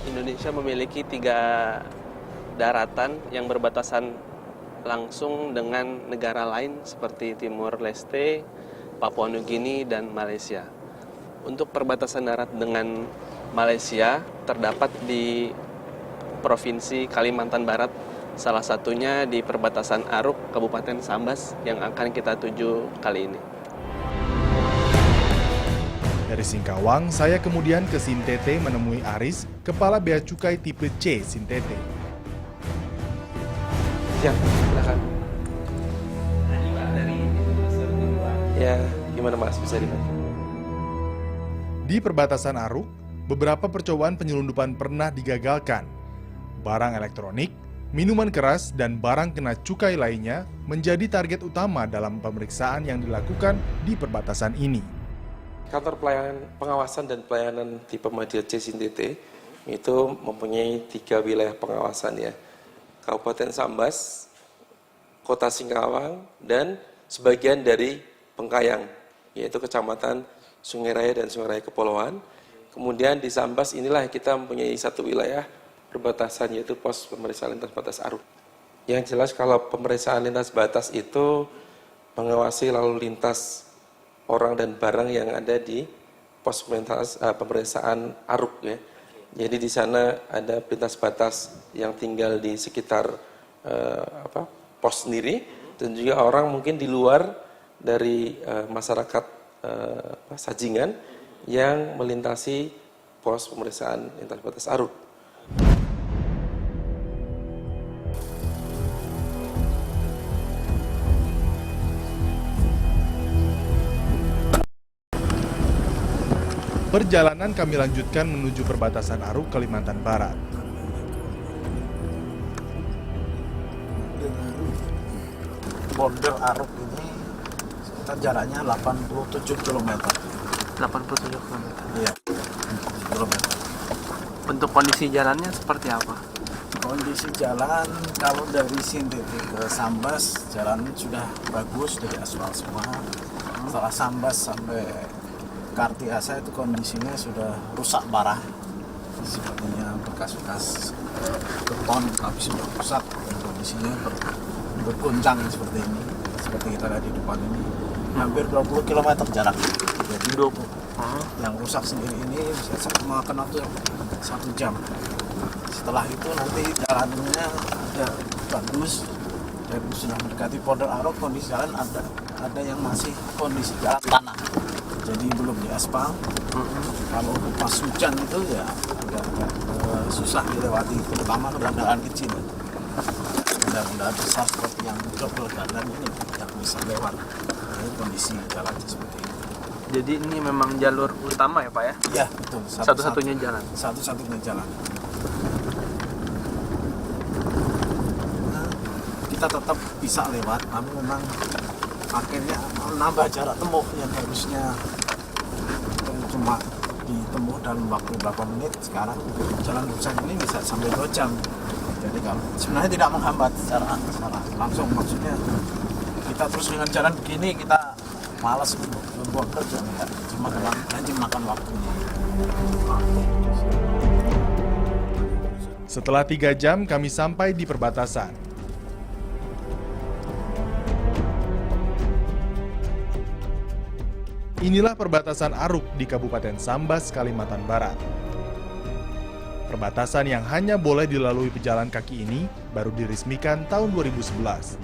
Indonesia memiliki 3 daratan yang berbatasan langsung dengan negara lain seperti Timor Leste, Papua Nugini, dan Malaysia. Untuk perbatasan darat dengan Malaysia terdapat di Provinsi Kalimantan Barat, salah satunya di perbatasan Aruk, Kabupaten Sambas yang akan kita tuju kali ini. Dari Singkawang, saya kemudian ke Sintete menemui Aris, Kepala Bea Cukai tipe C Sintete. Ya, silakan. Ya, gimana Mas, bisa dibantu? Di perbatasan Aruk, beberapa percobaan penyelundupan pernah digagalkan. Barang elektronik, minuman keras, dan barang kena cukai lainnya menjadi target utama dalam pemeriksaan yang dilakukan di perbatasan ini. Kantor pelayanan pengawasan dan pelayanan tipe Madya C Sintete itu mempunyai 3 wilayah pengawasan ya. Kabupaten Sambas, Kota Singkawang, dan sebagian dari Pengkayang, yaitu Kecamatan Sungai Raya dan Sungai Raya Kepulauan. Kemudian di Sambas inilah kita mempunyai 1 wilayah perbatasan, yaitu pos pemeriksaan lintas batas Aruk. Yang jelas kalau pemeriksaan lintas batas itu mengawasi lalu lintas orang dan barang yang ada di pos pemeriksaan Aruk ya. Jadi di sana ada lintas batas yang tinggal di sekitar pos sendiri, dan juga orang mungkin di luar dari masyarakat Sajingan yang melintasi pos pemeriksaan lintas batas Aruk. Perjalanan kami lanjutkan menuju perbatasan Aruk, Kalimantan Barat. Border Aruk ini jaraknya 87 km. 87 km. Iya, km. Untuk kondisi jalannya seperti apa? Kondisi jalan kalau dari Sintete ke Sambas, jalan sudah bagus, dari aspal semua. Setelah Sambas sampai Kartiasa itu kondisinya sudah rusak parah. Sepertinya bekas-bekas beton tapi sudah rusak, dan kondisinya bergoncang seperti ini. Seperti kita lihat di depan ini, hampir 20 km jarak. Jadi 20. yang rusak sendiri ini bisa memakan waktu 1 jam. Setelah itu nanti jalannya ada bagus dan sudah mendekati border Aruk, kondisi jalan ada yang masih kondisi jalan tanah. Jadi belum diaspal. Kalau pas hujan itu ya agak susah dilewati, terutama kendaraan kecil. Kendaraan besar seperti yang double gardan ini yang bisa lewat. Jadi kondisi jalannya seperti ini. Jadi ini memang jalur utama ya Pak ya? Ya betul. Satu-satunya jalan. Satu-satunya jalan. Nah, kita tetap bisa lewat, tapi memang akhirnya menambah jarak tempuh yang harusnya cuma ditempuh dalam waktu berapa menit, sekarang jalan rusak ini bisa sampai 2 jam. Jadi kalau sebenarnya tidak menghambat secara langsung, maksudnya kita terus dengan jalan begini kita malas untuk membuat kerja, enggak, cuma hanya makan waktunya. Setelah 3 jam kami sampai di perbatasan. Inilah perbatasan Aruk di Kabupaten Sambas, Kalimantan Barat. Perbatasan yang hanya boleh dilalui pejalan kaki ini baru diresmikan tahun 2011.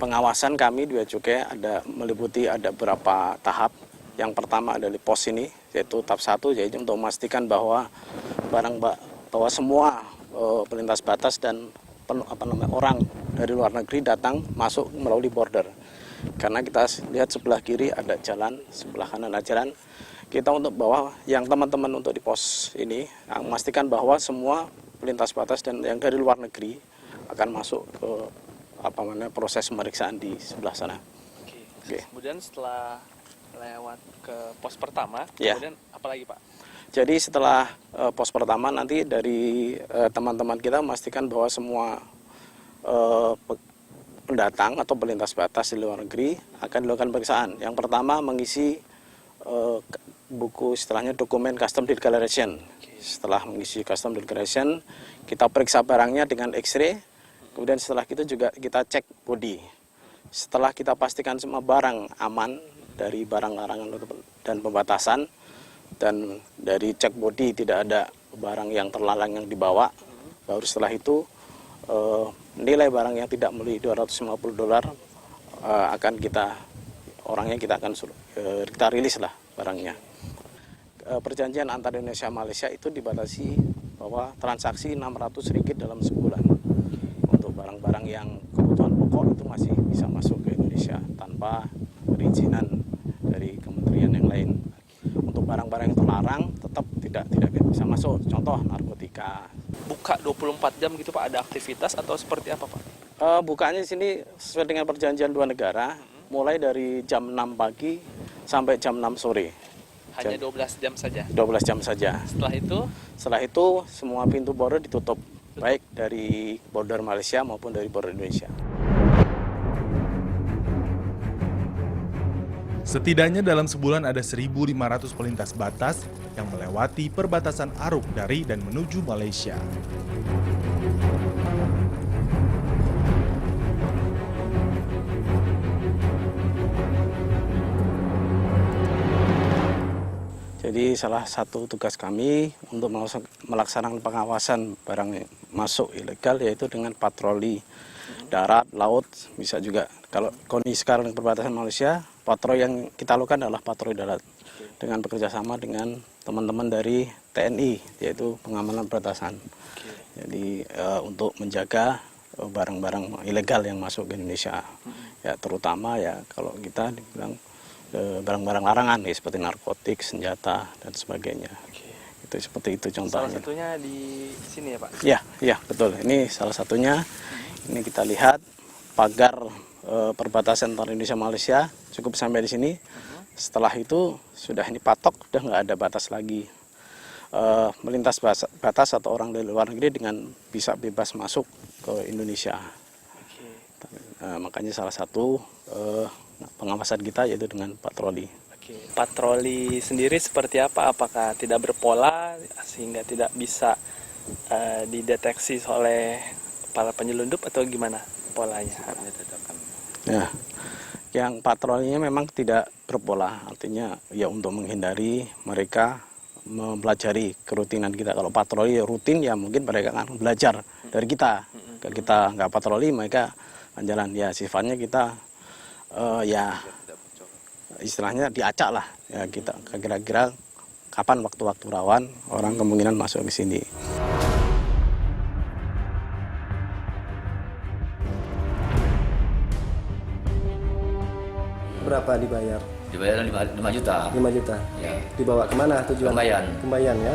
Pengawasan kami di Bea Cukai meliputi beberapa tahap. Yang pertama adalah pos ini, yaitu tahap 1, yaitu untuk memastikan bahwa bahwa semua pelintas batas dan orang dari luar negeri datang masuk melalui border. Karena kita lihat sebelah kiri ada jalan, sebelah kanan ada jalan. Kita untuk bahwa yang teman-teman untuk di pos ini memastikan bahwa semua pelintas batas dan yang dari luar negeri akan masuk ke proses pemeriksaan di sebelah sana. Oke. Kemudian setelah lewat ke pos pertama, Ya. kemudian apa lagi Pak? Jadi setelah pos pertama nanti dari teman-teman kita memastikan bahwa semua pendatang atau pelintas batas di luar negeri akan dilakukan pemeriksaan. Yang pertama mengisi buku istilahnya dokumen custom declaration. Setelah mengisi custom declaration, kita periksa barangnya dengan X-ray. Kemudian setelah itu juga kita cek body. Setelah kita pastikan semua barang aman dari barang larangan dan pembatasan, dan dari cek body tidak ada barang yang terlarang yang dibawa, baru setelah itu nilai barang yang tidak melebihi $250 akan kita kita rilis lah barangnya. Perjanjian antara Indonesia dan Malaysia itu dibatasi bahwa transaksi Rp600 dalam sebulan. Untuk barang-barang yang kebutuhan pokok itu masih bisa masuk ke Indonesia tanpa perizinan dari kementerian yang lain. Untuk barang-barang yang terlarang tetap tidak bisa masuk. Contoh narkotika. Buka 24 jam gitu Pak, ada aktivitas atau seperti apa Pak? Bukanya di sini sesuai dengan perjanjian dua negara, mulai dari jam 6 pagi sampai jam 6 sore. Hanya 12 jam saja. 12 jam saja. Setelah itu Semua pintu border ditutup, baik dari border Malaysia maupun dari border Indonesia. Setidaknya dalam sebulan ada 1.500 pelintas batas yang melewati perbatasan Aruk dari dan menuju Malaysia. Jadi salah satu tugas kami untuk melaksanakan pengawasan barang masuk ilegal yaitu dengan patroli darat, laut, bisa juga. Kalau kondisi sekarang perbatasan Malaysia, patroli yang kita lakukan adalah patroli darat dengan bekerjasama dengan teman-teman dari TNI, yaitu pengamanan perbatasan. Jadi untuk menjaga barang-barang ilegal yang masuk ke Indonesia, ya terutama ya kalau kita dibilang barang-barang larangan ya, seperti narkotik, senjata dan sebagainya. Itu seperti itu contohnya. salah satunya di sini ya Pak? Ya betul. Ini salah satunya. Ini kita lihat pagar perbatasan antara Indonesia Malaysia cukup sampai di sini. Setelah itu sudah ini patok, sudah nggak ada batas lagi. Melintas batas atau orang dari luar negeri dengan bisa bebas masuk ke Indonesia. Makanya salah satu pengawasan kita yaitu dengan patroli. Patroli sendiri seperti apa? Apakah tidak berpola sehingga tidak bisa dideteksi oleh para penyelundup atau gimana polanya? Nah, yang patrolinya memang tidak berpola, artinya ya untuk menghindari mereka mempelajari kerutinan kita. Kalau patroli rutin ya mungkin mereka akan belajar dari kita. Kalau kita nggak patroli mereka akan jalan. Ya sifatnya kita ya istilahnya diacak lah. Ya kita kira-kira kapan waktu-waktu rawan orang kemungkinan masuk ke sini. Berapa dibayar? Dibayar 5 juta. 5 juta. Ya. Dibawa kemana tujuan? Kembayan. Kembayan ya.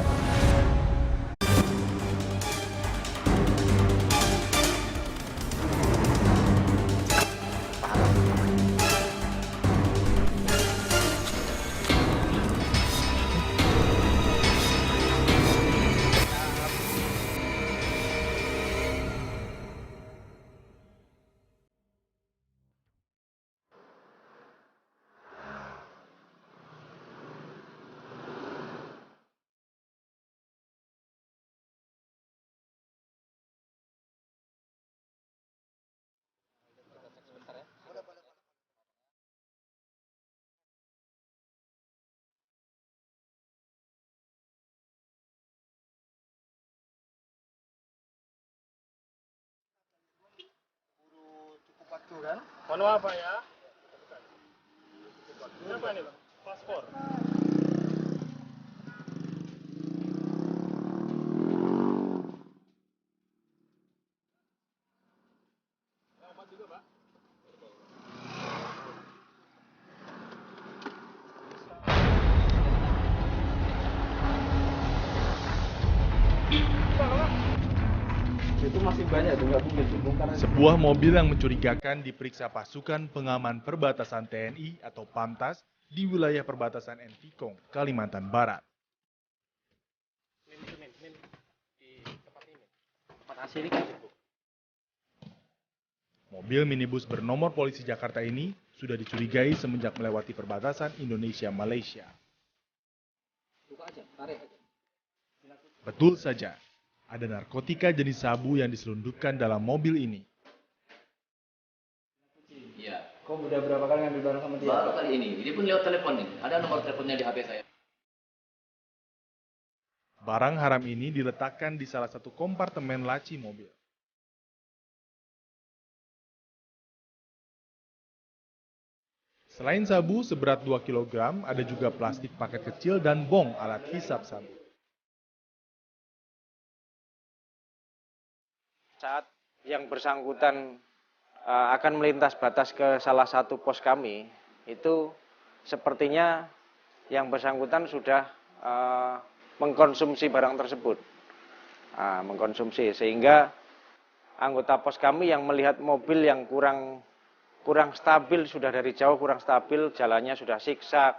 Mohon maaf Pak ya. Berapa ini Pak? Paspor. Sebuah mobil yang mencurigakan diperiksa pasukan pengaman perbatasan TNI atau PAMTAS di wilayah perbatasan Entikong, Kalimantan Barat. Mobil minibus bernomor polisi Jakarta ini sudah dicurigai semenjak melewati perbatasan Indonesia-Malaysia. Betul saja, ada narkotika jenis sabu yang diselundupkan dalam mobil ini. Iya. Kok udah berapa kali ngambil barang sama dia? Baru kali ini. Ini pun lewat telepon nih. Ada nomor teleponnya di HP saya. Barang haram ini diletakkan di salah satu kompartemen laci mobil. Selain sabu seberat 2 kg, ada juga plastik paket kecil dan bong alat hisap sabu. Saat yang bersangkutan akan melintas batas ke salah satu pos kami, itu sepertinya yang bersangkutan sudah mengkonsumsi barang tersebut. Mengkonsumsi, sehingga anggota pos kami yang melihat mobil yang kurang stabil, sudah dari jauh kurang stabil, jalannya sudah siksak,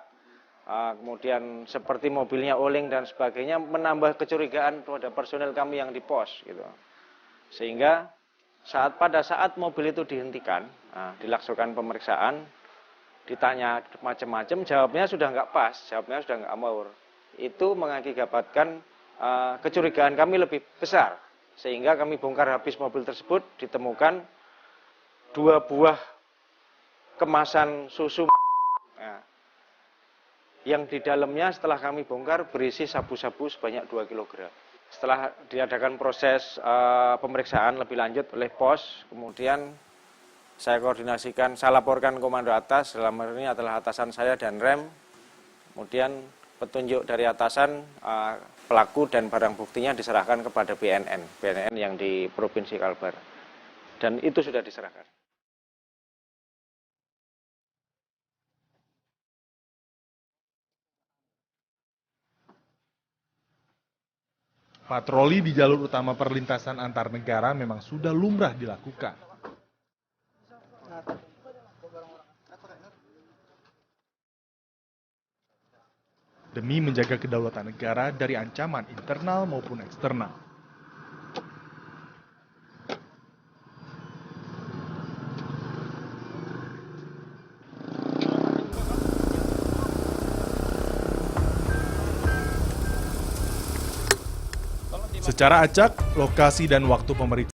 kemudian seperti mobilnya oleng dan sebagainya, menambah kecurigaan terhadap personel kami yang di pos gitu. Sehingga pada saat mobil itu dihentikan, dilaksanakan pemeriksaan, ditanya macam-macam, jawabnya sudah nggak pas, jawabnya sudah nggak maur. Itu mengakibatkan kecurigaan kami lebih besar, sehingga kami bongkar habis mobil tersebut, ditemukan 2 buah kemasan susu yang di dalamnya setelah kami bongkar berisi sabu-sabu sebanyak 2 kg. Setelah diadakan proses pemeriksaan lebih lanjut oleh pos, kemudian saya koordinasikan, saya laporkan komando atas, dalam hal ini adalah atasan saya dan rem, kemudian petunjuk dari atasan, pelaku dan barang buktinya diserahkan kepada BNN yang di Provinsi Kalbar. Dan itu sudah diserahkan. Patroli di jalur utama perlintasan antar negara memang sudah lumrah dilakukan. Demi menjaga kedaulatan negara dari ancaman internal maupun eksternal. Secara acak, lokasi dan waktu pemeriksaan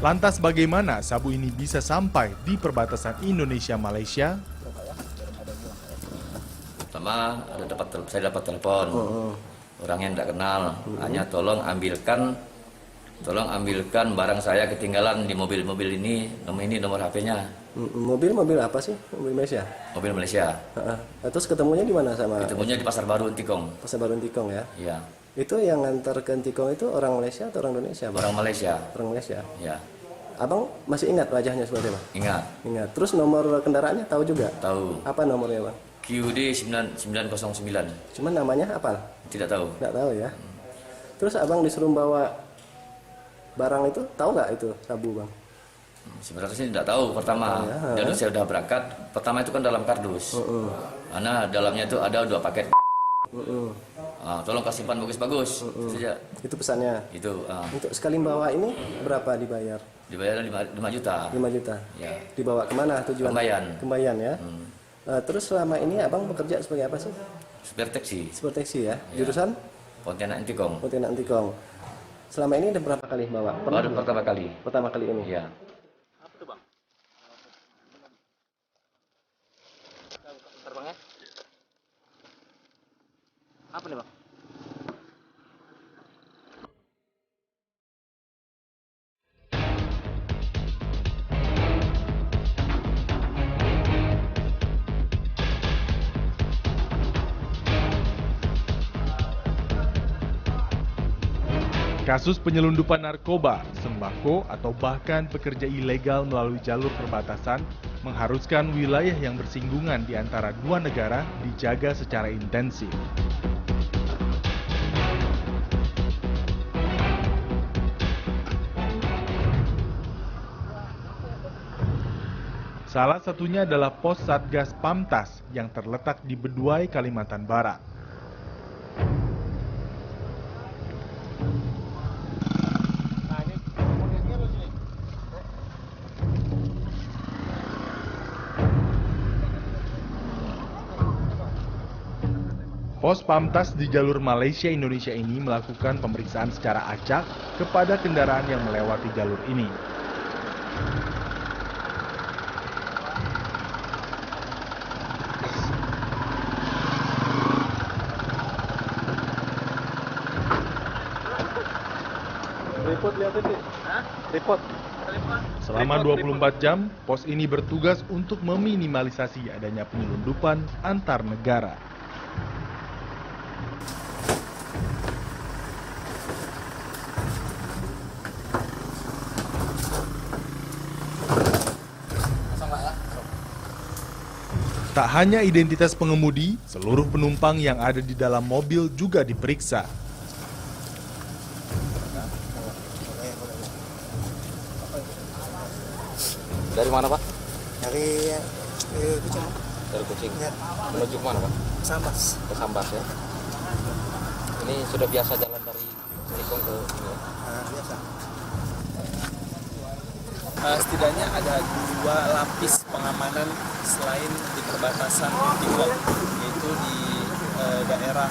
lantas bagaimana sabu ini bisa sampai di perbatasan Indonesia-Malaysia? Pertama, saya dapat telepon. Orangnya tidak kenal. Hanya tolong ambilkan barang saya ketinggalan di mobil ini nomor HP-nya. Mobil apa sih? Mobil Malaysia? Mobil Malaysia. Terus ketemunya di mana sama? Ketemunya di Pasar Baru Entikong. Pasar Baru Entikong ya? Iya. Itu yang ngantar ke Entikong itu orang Malaysia atau orang Indonesia, Bang? Orang Malaysia. Orang Malaysia? Ya. Abang masih ingat wajahnya seperti apa? Ingat. Ingat. Terus nomor kendaraannya tahu juga? Tahu. Apa nomornya, Bang? QD 9909. Cuman namanya apa? Tidak tahu. Nggak tahu ya. Terus abang disuruh bawa barang itu, tahu nggak itu sabu, Bang? Sebenarnya sih tidak tahu pertama. Dan saya sudah berangkat. Pertama itu kan dalam kardus. Karena dalamnya itu ada 2 paket. Tolong kasih simpan bagus-bagus. Saja. Itu pesannya. Itu. Untuk sekali bawa ini berapa dibayar? Dibayar 5 juta. 5 juta. Ya. Dibawa kemana tujuan? Kembayan. Kembayan ya. Terus selama ini abang bekerja sebagai apa sih? Supir taksi. Supir taksi ya. Jurusan? Pontianak Entikong. Pontianak Entikong. Selama ini udah berapa kali bawa? Baru pertama kali. Pertama kali ini. Ya. Apa tuh, Bang? Terbangnya? Apa nih, Bang? Kasus penyelundupan narkoba, sembako, atau bahkan pekerja ilegal melalui jalur perbatasan mengharuskan wilayah yang bersinggungan di antara dua negara dijaga secara intensif. Salah satunya adalah pos Satgas Pamtas yang terletak di Beduai, Kalimantan Barat. Pos Pamtas di jalur Malaysia-Indonesia ini melakukan pemeriksaan secara acak kepada kendaraan yang melewati jalur ini. Report lihat itu. Report. Selama 24 jam, pos ini bertugas untuk meminimalisasi adanya penyelundupan antar negara. Tak hanya identitas pengemudi, seluruh penumpang yang ada di dalam mobil juga diperiksa. Dari mana, Pak? Dari Kucing. Dari Kucing. Ya. Menuju ke mana, Pak? Sambas. Ke Sambas ya. Ini sudah biasa jalan dari Celikong ke ini ya? Biasa. Setidaknya ada 2 lapis pengamanan selain di perbatasan Entikong, yaitu di daerah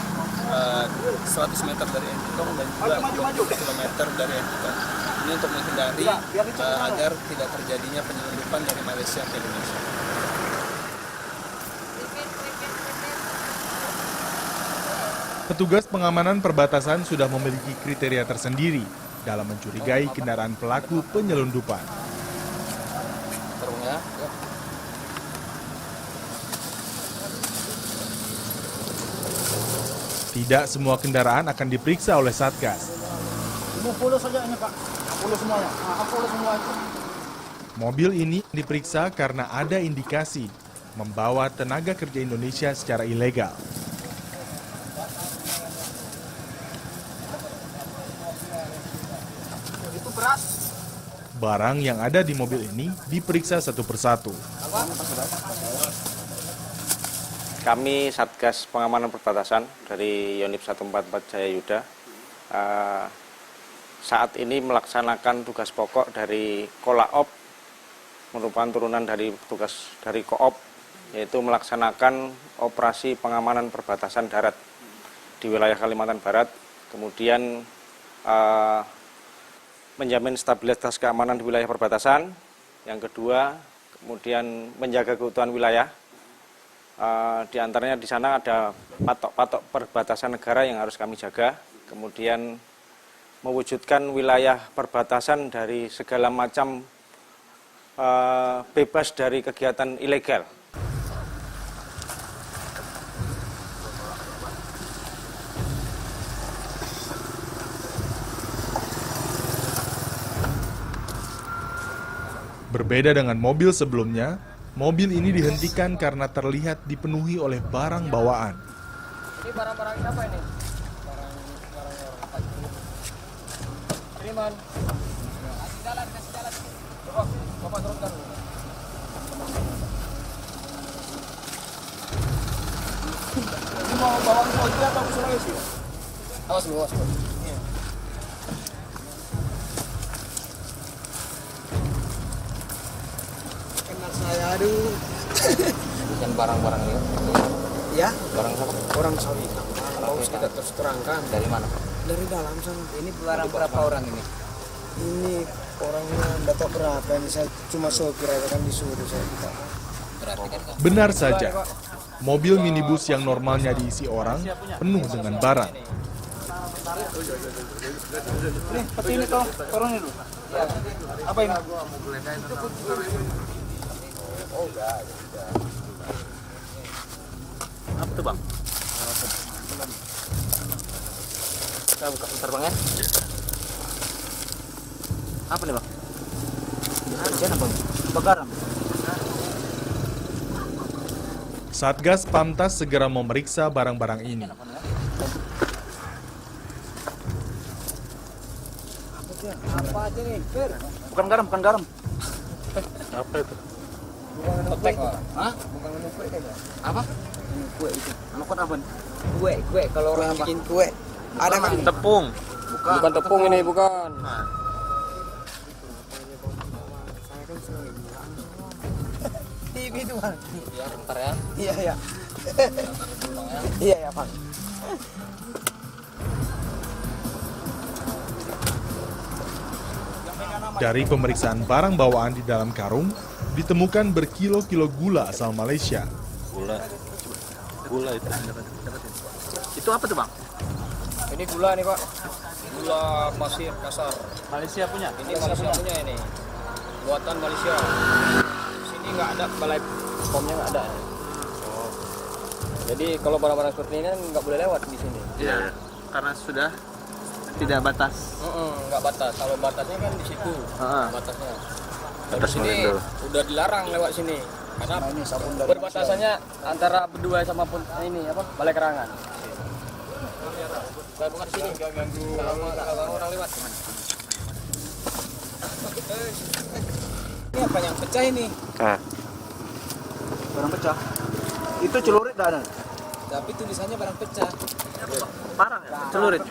100 meter dari Entikong dan juga 20 km dari Entikong. Ini untuk menghindari agar tidak terjadinya penyelundupan dari Malaysia ke Indonesia. Petugas pengamanan perbatasan sudah memiliki kriteria tersendiri dalam mencurigai kendaraan pelaku penyelundupan. Terungnya, ya. Tidak semua kendaraan akan diperiksa oleh Satgas. 50 saja ini, Pak. 50 semuanya. 50 semua itu. Mobil ini diperiksa karena ada indikasi membawa tenaga kerja Indonesia secara ilegal. Itu beras. Barang yang ada di mobil ini diperiksa satu persatu. Kami Satgas Pengamanan Perbatasan dari Yonif 144 Jayayuda saat ini melaksanakan tugas pokok dari Kolaop, merupakan turunan dari tugas dari Koop, yaitu melaksanakan operasi pengamanan perbatasan darat di wilayah Kalimantan Barat, kemudian menjamin stabilitas keamanan di wilayah perbatasan, yang kedua kemudian menjaga keutuhan wilayah. Di antaranya di sana ada patok-patok perbatasan negara yang harus kami jaga, kemudian mewujudkan wilayah perbatasan dari segala macam bebas dari kegiatan ilegal. Berbeda dengan mobil sebelumnya, mobil ini dihentikan karena terlihat dipenuhi oleh barang bawaan. Ini barang-barang siapa ini? Kiriman. Kasih jalan. Coba, Bapak turunkan. Ini mau bawa ke Polda atau ke Sulawesi? Awas dulu. Iya. Kenal saya, aduh. Dan barang-barang ini. Ya, Barang apa? orang Saudi. Harus kita terus terangkan. Dari mana? Dari dalam sana. Ini barang berapa orang ini? Ini orangnya enggak tahu berapa, ini saya cuma sopir aja kan disuruh saya kita. Benar saja, mobil minibus yang normalnya diisi orang penuh dengan barang. Nih, peti ini tolong, turun dulu. Apa ini? Apa tuh, Bang? Kita buka bentar, Bang ya. Apa nih, Bang? Ini apa? Garam. Satgas Pamtas segera memeriksa barang-barang ini. Apa aja nih, Fir? Bukan garam. Apa itu? Kotek. Hah? Bukan minum kue kayaknya. Apa? Minum kue itu. Anu kan apa? Kue. Kalau orang bikin kue. Ada kan? Tepung. Bukan tepung ini, bukan. TV itu, Bang. Ya, bentar ya. Iya. Iya, Bang. Dari pemeriksaan barang bawaan di dalam karung, ditemukan berkilo-kilo gula asal Malaysia. Gula itu. Itu apa tuh, Bang? Ini gula nih, Pak. Gula pasir kasar. Malaysia punya. Ini Malaysia punya ini. Buatan Malaysia. Di sini nggak ada balai POM-nya nggak ada. Oh. Jadi kalau barang-barang seperti ini kan nggak boleh lewat di sini. Iya, karena sudah tidak batas. Nggak batas. Kalau batasnya kan di situ. Batasnya. Batas Di sini Malindo. udah dilarang lewat sini. Karena ini sabun dari perbatasannya antara Bedua sama pun ini apa? Balai Kerangan. Saya bukan di sini. Nggak ganggu orang lewat. Ini apa yang pecah ini? Nah, Barang pecah. Itu celurit dah ada. Tapi tulisannya barang pecah. Parang ya? Celurit.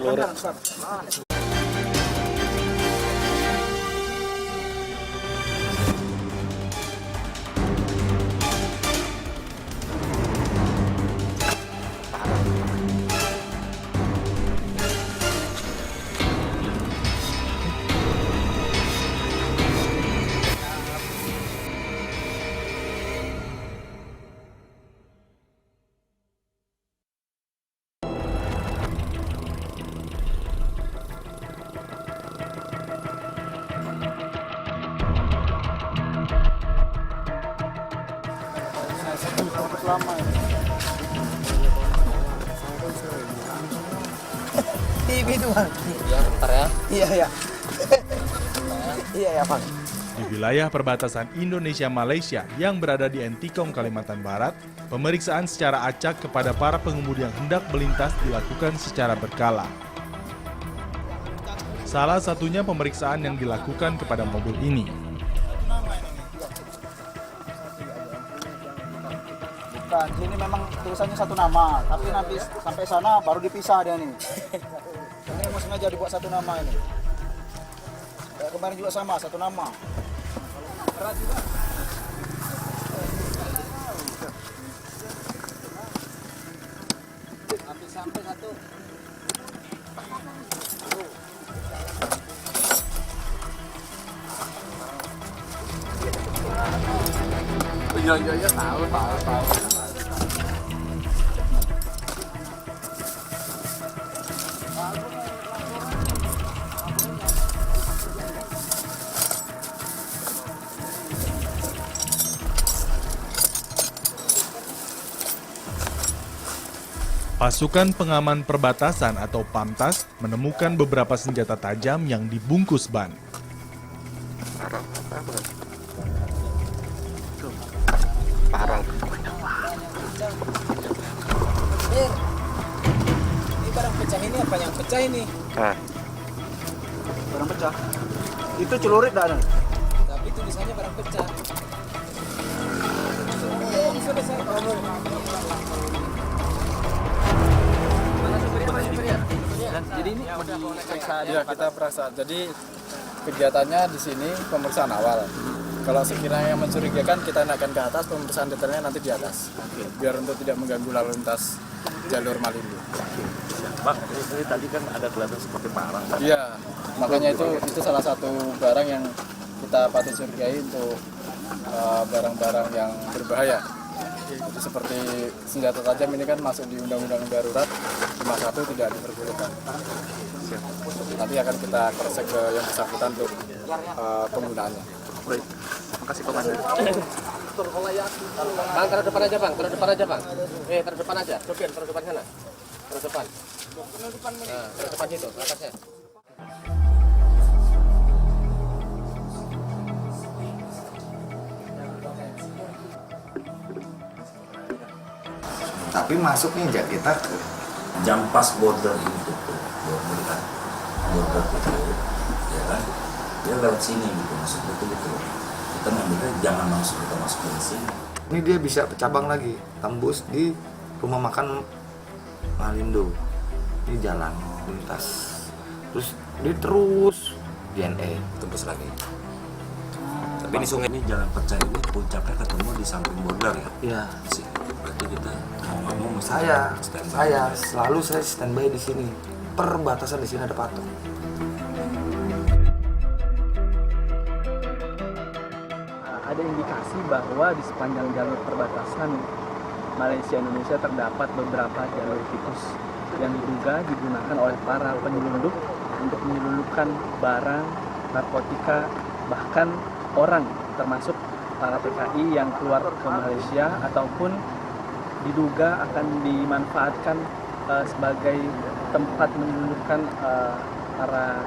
TV itu, Bang. Ya, bentar ya. Iya. Iya, Bang. Di wilayah perbatasan Indonesia-Malaysia yang berada di Entikong, Kalimantan Barat, pemeriksaan secara acak kepada para pengemudi yang hendak melintas dilakukan secara berkala. Salah satunya pemeriksaan yang dilakukan kepada mobil ini. Bukan, ini memang tulisannya satu nama, tapi nanti sampai sana baru dipisah dia nih. Ini memang sengaja dibuat satu nama ini. Kayak kemarin juga sama, satu nama. Berat juga. Hampir sampai satu. Iya, tahu. Pasukan pengaman perbatasan atau Pamtas menemukan beberapa senjata tajam yang dibungkus ban. parang. Ini barang pecah ini apa yang pecah ini? Nah, Barang pecah. Itu celurit dah ada. Tapi tulisannya barang pecah. Jadi ini mau diperiksa ya, kita periksa. Jadi kegiatannya di sini pemeriksaan awal. Kalau sekiranya mencurigakan kita naikkan ke atas, pemeriksaan detailnya nanti di atas. Biar untuk tidak mengganggu lalu lintas jalur Malindo. Bang, ini tadi kan ada kelihatan seperti parang. Iya, makanya itu salah satu barang yang kita patut curigai untuk barang-barang yang berbahaya. Jadi seperti senjata tajam ini kan masuk di Undang-Undang Darurat 51 tidak diperbolehkan. Nanti akan kita cross-check ke yang bersangkutan untuk penggunaannya. Baik, makasih Komandan. Bang, taruh depan aja bang, taruh depan aja bang. Taruh depan aja, Sofian, taruh depan sana. Taruh depan. Nah, taruh depan situ, atasnya. tapi masuknya kita ke jam pas border ini tutup, border kan, border tutup, ya kan, dia lewat sini gitu, masuk gitu. Kita memilih jangan langsung kita masuk ke sini. Ini dia bisa cabang lagi, tembus di rumah makan Malindo, ini jalan lintas, terus dia terus JNE tembus lagi. Tapi ini sungai ini jalan percaya ini puncaknya ketemu di samping border ya? Iya. Di sini. Berarti kita mau nggak mau mesti selalu saya standby di sini. Perbatasan di sini ada patung. Ada indikasi bahwa di sepanjang jalur perbatasan Malaysia-Indonesia terdapat beberapa jalur tikus yang diduga digunakan oleh para penyelundup untuk menyelundupkan barang, narkotika, bahkan orang, termasuk para PKI yang keluar ke Malaysia ataupun diduga akan dimanfaatkan sebagai tempat menyelundupkan para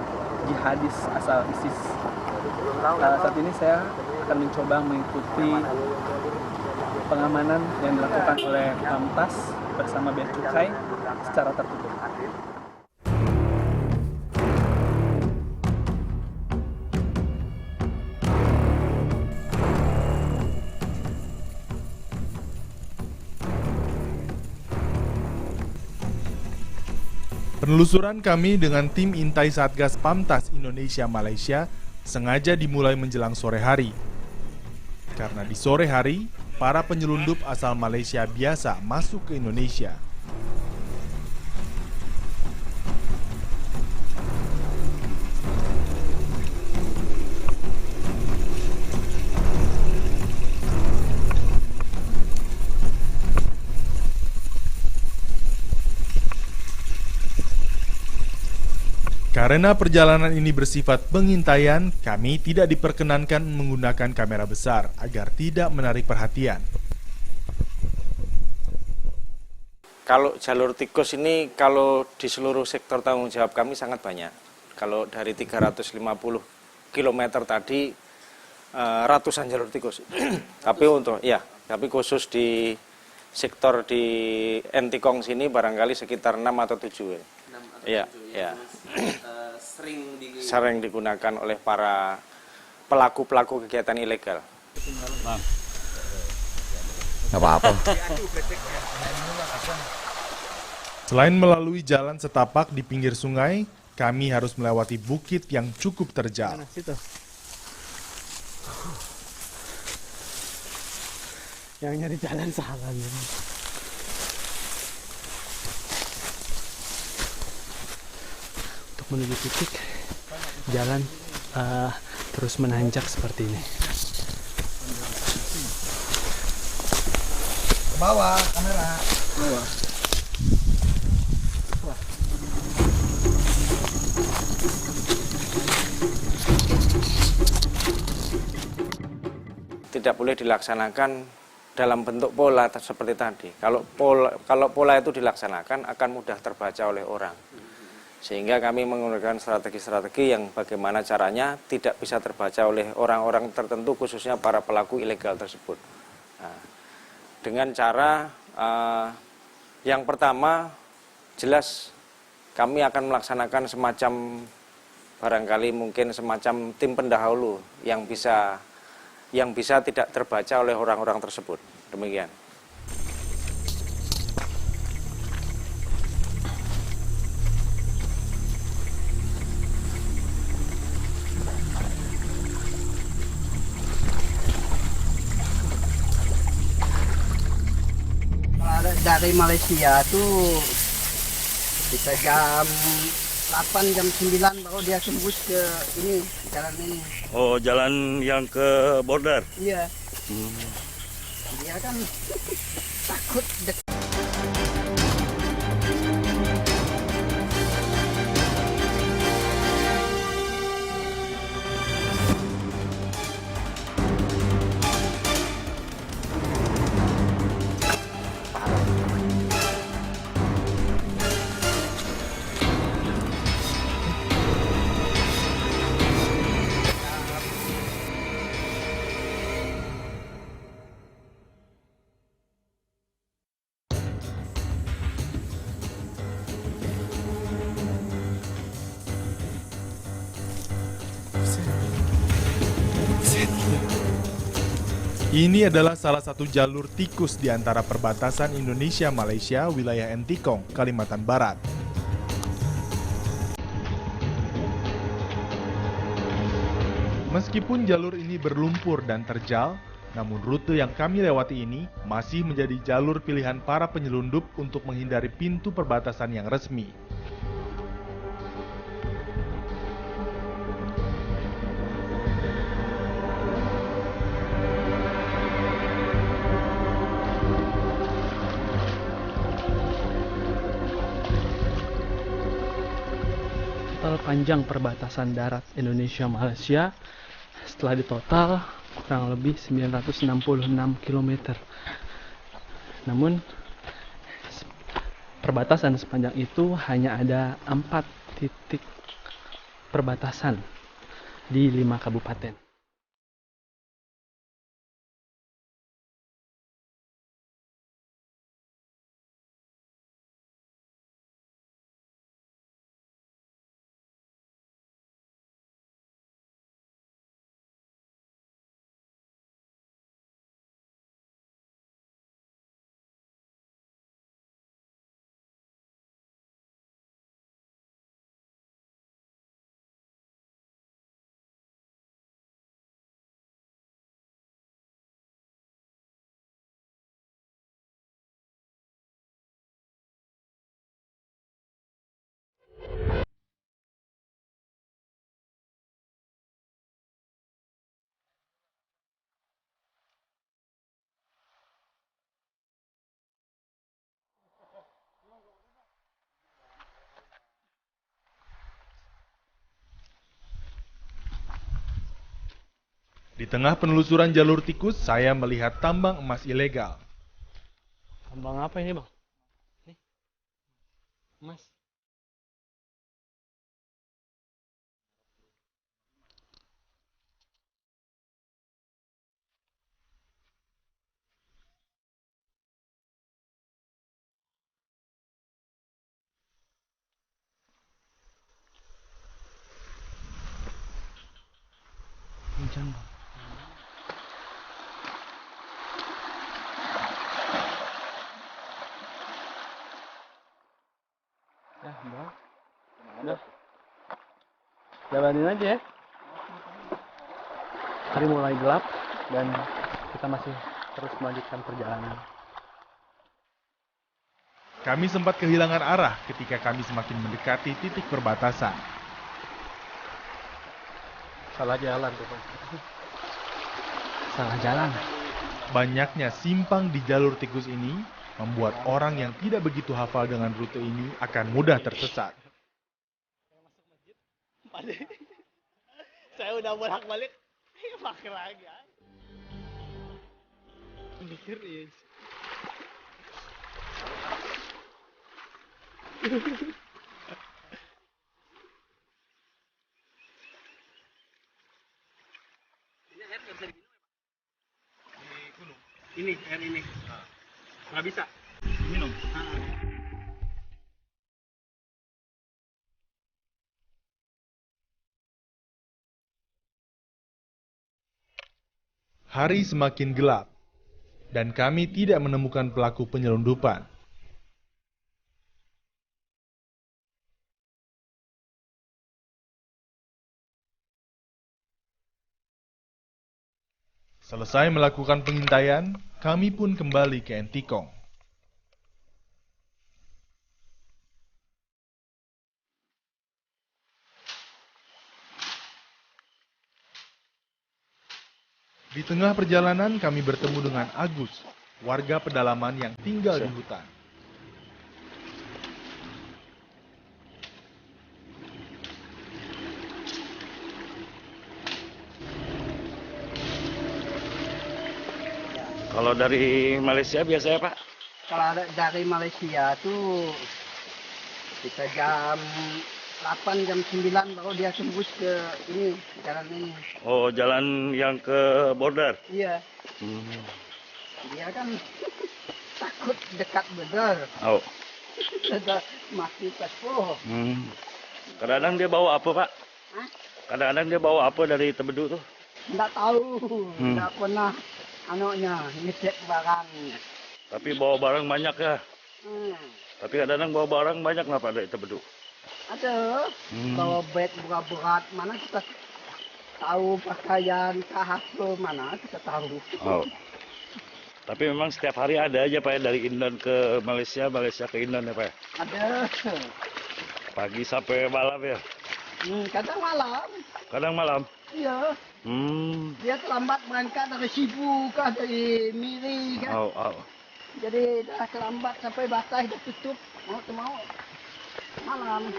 jihadis asal ISIS. Saat ini saya akan mencoba mengikuti pengamanan yang dilakukan oleh Pamtas bersama Bea Cukai secara tertutup. Penelusuran kami dengan tim Intai Satgas Pamtas Indonesia Malaysia sengaja dimulai menjelang sore hari. Karena di sore hari, para penyelundup asal Malaysia biasa masuk ke Indonesia. Karena perjalanan ini bersifat pengintaian, kami tidak diperkenankan menggunakan kamera besar agar tidak menarik perhatian. Kalau jalur tikus ini, kalau di seluruh sektor tanggung jawab kami sangat banyak. Kalau dari 350 km tadi, ratusan jalur tikus. Tapi khusus di sektor di Entikong sini barangkali sekitar 6 atau 7 ya. Iya. Sering digunakan oleh para pelaku-pelaku kegiatan ilegal. Nggak apa-apa. Selain melalui jalan setapak di pinggir sungai, kami harus melewati bukit yang cukup terjal. Yang nyari jalan salah nih. Menuju titik jalan terus menanjak seperti ini. Ke bawah kamera. Bawah. Tidak boleh dilaksanakan dalam bentuk pola seperti tadi. Kalau pola itu dilaksanakan akan mudah terbaca oleh orang. Sehingga kami menggunakan strategi-strategi yang bagaimana caranya tidak bisa terbaca oleh orang-orang tertentu, khususnya para pelaku ilegal tersebut. Nah, dengan cara yang pertama, jelas kami akan melaksanakan semacam, barangkali mungkin semacam tim pendahulu yang bisa tidak terbaca oleh orang-orang tersebut. Demikian. Dari Malaysia tuh kita jam 8, jam 9 baru dia tembus ke ini, jalan ini. Oh, jalan yang ke border? Iya. Dia kan takut Ini adalah salah satu jalur tikus di antara perbatasan Indonesia-Malaysia wilayah Entikong, Kalimantan Barat. Meskipun jalur ini berlumpur dan terjal, namun rute yang kami lewati ini masih menjadi jalur pilihan para penyelundup untuk menghindari pintu perbatasan yang resmi. Total panjang perbatasan darat Indonesia-Malaysia setelah ditotal kurang lebih 966 km. Namun perbatasan sepanjang itu hanya ada 4 titik perbatasan di 5 kabupaten. Di tengah penelusuran jalur tikus, saya melihat tambang emas ilegal. Tambang apa ini, Bang? Nih. Emas. Kencang, Bang. Ya, Bang. Udah. Jalanin aja ya. Hari mulai gelap dan kita masih terus melanjutkan perjalanan. Kami sempat kehilangan arah ketika kami semakin mendekati titik perbatasan. Salah jalan tuh, Bang. Salah jalan. Banyaknya simpang di jalur tikus ini membuat orang yang tidak begitu hafal dengan rute ini akan mudah tersesat. Saya udah bolak-balik, pakai lagi. Mikir ya. Ini air nggak bisa diminum ya, Pak? Di gunung. Ini air ini. Nggak bisa minum. Hari semakin gelap, dan kami tidak menemukan pelaku penyelundupan. Selesai melakukan pengintaian, kami pun kembali ke Entikong. Di tengah perjalanan kami bertemu dengan Agus, warga pedalaman yang tinggal di hutan. Kalau dari Malaysia biasanya Pak? Kalau ada dari Malaysia tuh kita jam 8 jam 9 baru dia tembus ke ini, jalan ini. Oh, jalan yang ke border? Iya. Dia kan takut dekat border. Oh. Sudah mati paspor. Kadang-kadang dia bawa apa Pak? Hah? Kadang-kadang dia bawa apa dari Tebedu tuh? Nggak tahu, nggak pernah anunya, ngecek barang. Tapi bawa barang banyak ya. Tapi kadang-kadang bawa barang banyak nggak pada itu beduk? Ada, bawa beg berat-berat, mana kita tahu pakaian, hasil mana kita tahu. Oh. Tapi memang setiap hari ada aja Pak ya, dari Indon ke Malaysia, Malaysia ke Indon ya Pak ya? Ada. Pagi sampai malam ya? Kadang malam. Kadang malam? Iya. Dia terlambat berangkat dari Sibu kah, dari Miri kan. Jadi dah terlambat sampai batas dah tutup. Mau malam.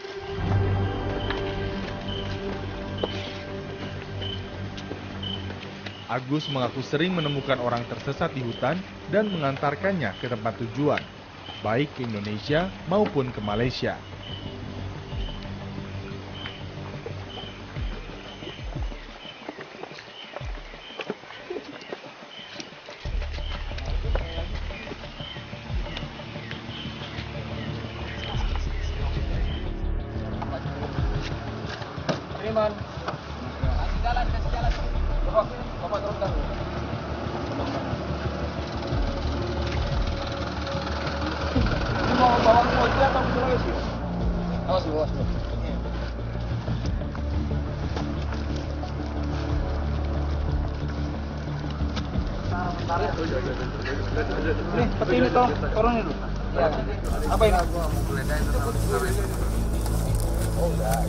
Agus mengaku sering menemukan orang tersesat di hutan dan mengantarkannya ke tempat tujuan, baik ke Indonesia maupun ke Malaysia. Riman. Kasih jalan. Bapak turunkan dulu. Ini mau bawa ke Malaysia atau ke Sulawesi? Awas dulu. Nih, seperti ini toh, turunin dulu. Ya. Apa ini? Oh, enggak.